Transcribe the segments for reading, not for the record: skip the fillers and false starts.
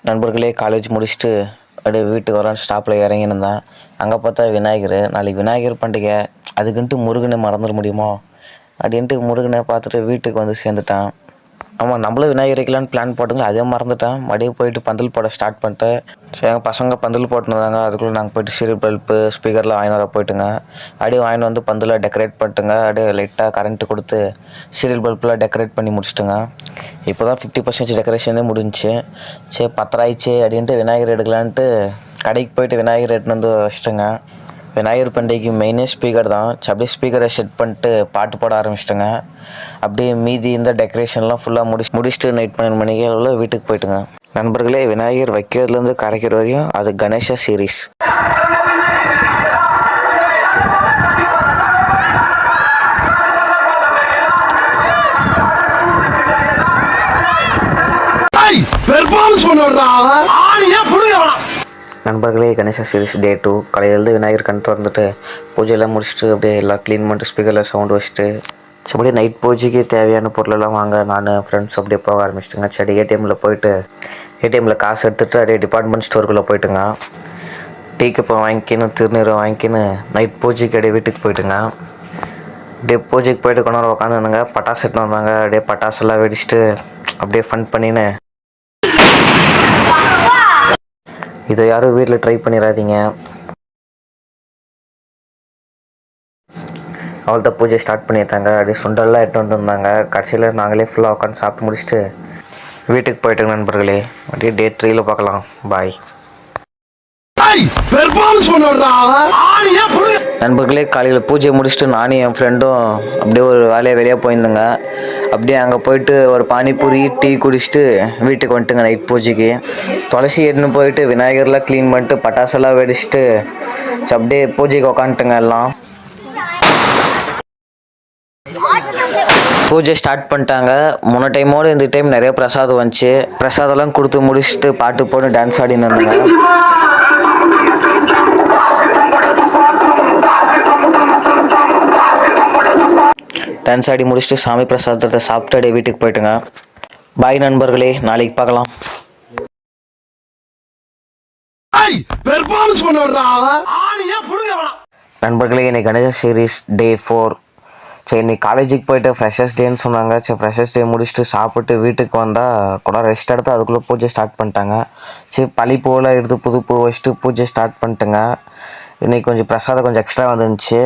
நண்பர்களே, காலேஜ் முடிச்சுட்டு அப்படியே வீட்டுக்கு வரான்னு ஸ்டாப்பில் இறங்கியிருந்தேன். அங்கே பார்த்தா விநாயகர். நாளைக்கு விநாயகர் பண்டிகை, அதுக்குன்ட்டு முருகனை மறந்துட முடியுமோ அப்படின்ட்டு முருகனை பார்த்துட்டு வீட்டுக்கு வந்து சேர்ந்துட்டேன். ஆமாம், நம்மளும் விநாயகர் வைக்கலான்னு பிளான் போட்டுங்க, அதே மறந்துட்டேன். மறுபடியும் போயிட்டு பந்தல் போட ஸ்டார்ட் பண்ணிட்டேன். சரி, எங்கள் பசங்க பந்தல் போட்டுருந்தாங்க. அதுக்குள்ளே நாங்கள் போய்ட்டு சீரியல் பல்ப்பு ஸ்பீக்கர்லாம் வாங்கி வர போயிட்டுங்க. அப்படியே வாங்கிட்டு வந்து பந்தலை டெக்கரேட் பண்ணிட்டுங்க. அப்படியே லைட்டாக கரண்ட்டு கொடுத்து சீரியல் பல்பெலாம் டெக்கரேட் பண்ணி முடிச்சுட்டுங்க. இப்போ தான் 50% டெக்கரேஷனே முடிஞ்சிச்சு. சரி, 10 ஆயிடுச்சு அப்படின்ட்டு விநாயகர் எடுக்கலான்ட்டு கடைக்கு போயிட்டு விநாயகர் எடுத்துன்னு வந்து வச்சிட்டுங்க. விநாயகர் பண்டிகைக்கு மெயினே ஸ்பீக்கர் தான். அப்படியே ஸ்பீக்கரை செட் பண்ணிட்டு பாட்டு போட ஆரம்பிச்சிட்டுங்க. அப்படியே மீதி இந்த டெக்கரேஷன்லாம் ஃபுல்லாக முடிச்சுட்டு நைட் 12 மணிக்கு அளவில் வீட்டுக்கு போயிட்டுங்க. நண்பர்களே, விநாயகர் வைக்கிறதுலேருந்து கரைக்கிற வரையும் அது கணேஷா சீரீஸ். நண்பர்களே, கணேசா சீரிஸ் டே 2 காலையிலேருந்து விநாயகர் கண் திறந்துட்டு பூஜையெல்லாம் முடிச்சுட்டு அப்படியே எல்லாம் க்ளீன் பண்ணிட்டு ஸ்பீக்கரில் சவுண்டு வச்சுட்டு அப்படியே நைட் பூஜைக்கு தேவையான பொருளெல்லாம் வாங்க நான் ஃப்ரெண்ட்ஸ் அப்படியே போக ஆரம்பிச்சிட்டுங்க. சரி, ஏடிஎம்மில் போயிட்டு ஏடிஎம்மில் காசு எடுத்துகிட்டு அப்படியே டிபார்ட்மெண்ட் ஸ்டோருக்குள்ளே போயிட்டுங்க. டீ கப்பை வாங்கிக்கின்னு திருநீரை வாங்கிக்கின்னு நைட் பூஜைக்கு அப்படியே வீட்டுக்கு போயிட்டுங்க. அப்படியே பூஜைக்கு போயிட்டு கொண்டு வர உட்காந்துருந்தாங்க. பட்டாசு எடுத்துன்னு வந்தாங்க. அப்படியே பட்டாசெல்லாம் வெடிச்சிட்டு அப்படியே ஃபன் பண்ணின்னு, இதை யாரும் வீட்டில் ட்ரை பண்ணிடாதீங்க. அவ்வளோதான், பூஜை ஸ்டார்ட் பண்ணிட்டாங்க. அப்படியே சுண்டெல்லாம் எடுத்து வந்துருந்தாங்க. கடைசியில் நாங்களே ஃபுல்லாக உட்காந்து சாப்பிட்டு முடிச்சுட்டு வீட்டுக்கு போயிட்டோங்க. நண்பர்களே, அப்படியே டே 3ல் பார்க்கலாம். பாய். நண்பர்களே, காலையில் பூஜை முடிச்சுட்டு நானும் என் ஃப்ரெண்டும் அப்படியே ஒரு வேலையை வெளியே போயிருந்தேங்க. அப்படியே அங்கே போயிட்டு ஒரு பானிபூரி டீ குடிச்சிட்டு வீட்டுக்கு வந்துட்டுங்க. நைட் பூஜைக்கு துளசி எடுத்துன்னு போயிட்டு விநாயகர்லாம் க்ளீன் பண்ணிட்டு பட்டாசெல்லாம் வெடிச்சிட்டு அப்படியே பூஜைக்கு உக்காந்துட்டுங்க. எல்லாம் பூஜை ஸ்டார்ட் பண்ணிட்டாங்க. முன்ன டைமோடு இந்த டைம் நிறைய பிரசாதம் வந்துச்சு. பிரசாதம்லாம் கொடுத்து முடிச்சுட்டு பாட்டு போட்டு டான்ஸ் ஆடின்னு இருந்தாங்க. டான்ஸ் ஆடி முடிச்சுட்டு சாமி பிரசாதத்தை சாப்பிட்டு அப்படியே வீட்டுக்கு போயிட்டுங்க. பாய் நண்பர்களே, நாளைக்கு பார்க்கலாம். நண்பர்களே, இன்னைக்கு கணேச சீரீஸ் டே 4. சரி, இன்னைக்கு காலேஜுக்கு போயிட்டு ஃப்ரெஷர்ஸ் டேன்னு சொன்னாங்க. சரி, ஃப்ரெஷர்ஸ் டே முடிச்சுட்டு சாப்பிட்டு வீட்டுக்கு வந்தால் கூட ரெஸ்ட் எடுத்து அதுக்குள்ளே பூஜை ஸ்டார்ட் பண்ணிட்டாங்க. சரி, பழி போல் எடுத்து புது பூ வச்சுட்டு பூஜை ஸ்டார்ட் பண்ணிட்டுங்க. இன்றைக்கி கொஞ்சம் பிரசாதம் கொஞ்சம் எக்ஸ்ட்ரா வந்துருந்துச்சு.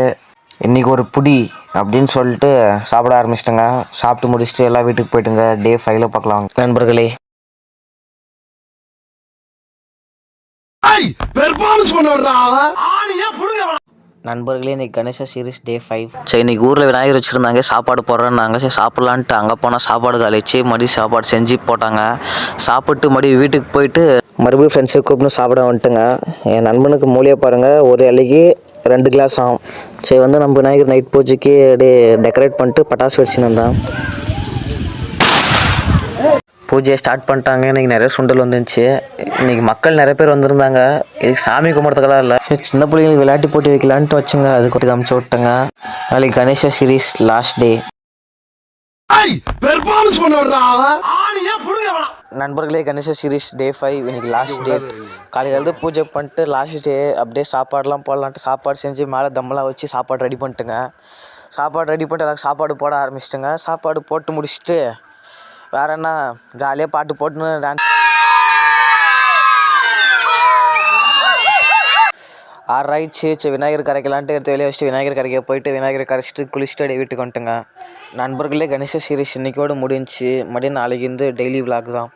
இன்றைக்கி ஒரு புடி அப்படின்னு சொல்லிட்டு சாப்பிட ஆரம்பிச்சிட்டேங்க. சாப்பிட்டு முடிச்சுட்டு எல்லாம் வீட்டுக்கு போயிட்டுங்க. டே 5ல் பார்க்கலாம் நண்பர்களே. நண்பர்களே, இன்றைக்கி கணேசா சீரீஸ் டே 5. சரி, இன்றைக்கி ஊரில் விநாயகர் வச்சுருந்தாங்க. சாப்பாடு போடுறேன்னாங்க. சரி, சாப்பிட்லான்ட்டு அங்கே போனால் சாப்பாடு காலிச்சு. மறுபடியும் சாப்பாடு செஞ்சு போட்டாங்க. சாப்பிட்டு மறுபடியும் வீட்டுக்கு போயிட்டு மறுபடியும் ஃப்ரெண்ட்ஸை கூப்பிட்டு சாப்பிட வந்துட்டுங்க. என் நண்பனுக்கு மூலியை பாருங்கள், ஒரு இலைக்கு 2 கிளாஸ் ஆகும். சரி, வந்து நம்ம விநாயகர் நைட் பூஜைக்கு அப்படியே டெக்கரேட் பண்ணிட்டு பட்டாசு வச்சுன்னு வந்தேன். பூஜையை ஸ்டார்ட் பண்ணிட்டாங்க. இன்றைக்கி நிறைய சுண்டல் வந்துருந்துச்சு. இன்றைக்கி மக்கள் நிறைய பேர் வந்திருந்தாங்க. இதுக்கு சாமி கும்பிட்றதுக்கெல்லாம் இல்லை, சரி சின்ன பிள்ளைங்களுக்கு விளையாட்டு போட்டி வைக்கலான்ட்டு வச்சுங்க. அதுக்கு ஒரு அமுச்சு விட்டுங்க. நாளைக்கு கணேசா சீரீஸ் லாஸ்ட் டே. நண்பர்களே, கணேசா சீரீஸ் டே 5 இன்னைக்கு லாஸ்ட் டேட். காலையிலேருந்து பூஜை பண்ணிட்டு லாஸ்ட் டே அப்படியே சாப்பாடுலாம் போடலான்ட்டு சாப்பாடு செஞ்சு மேலே தம்மெல்லாம் வச்சு சாப்பாடு ரெடி பண்ணிட்டுங்க. சாப்பாடு ரெடி பண்ணிட்டு எல்லாரும் சாப்பாடு போட ஆரம்பிச்சிட்டுங்க. சாப்பாடு போட்டு முடிச்சுட்டு வேறு என்ன ஜாலியாக பாட்டு போட்டுன்னு டான்ஸ் 6 ஆயிடுச்சு. சரி, விநாயகர் கரைக்கலான்ட்டு எடுத்து வெளியே வச்சுட்டு விநாயகர் கரைக்க போயிட்டு விநாயகர் கரைச்சிட்டு குளிச்சுட்டு அப்படியே வீட்டுக்கு வந்துட்டுங்க. நண்பர்களே, கணேசா சீரீஸ் இன்றைக்கோடு முடிஞ்சிச்சு. மறுபடியும் நாளைக்கு டெய்லி விளாக் தான்.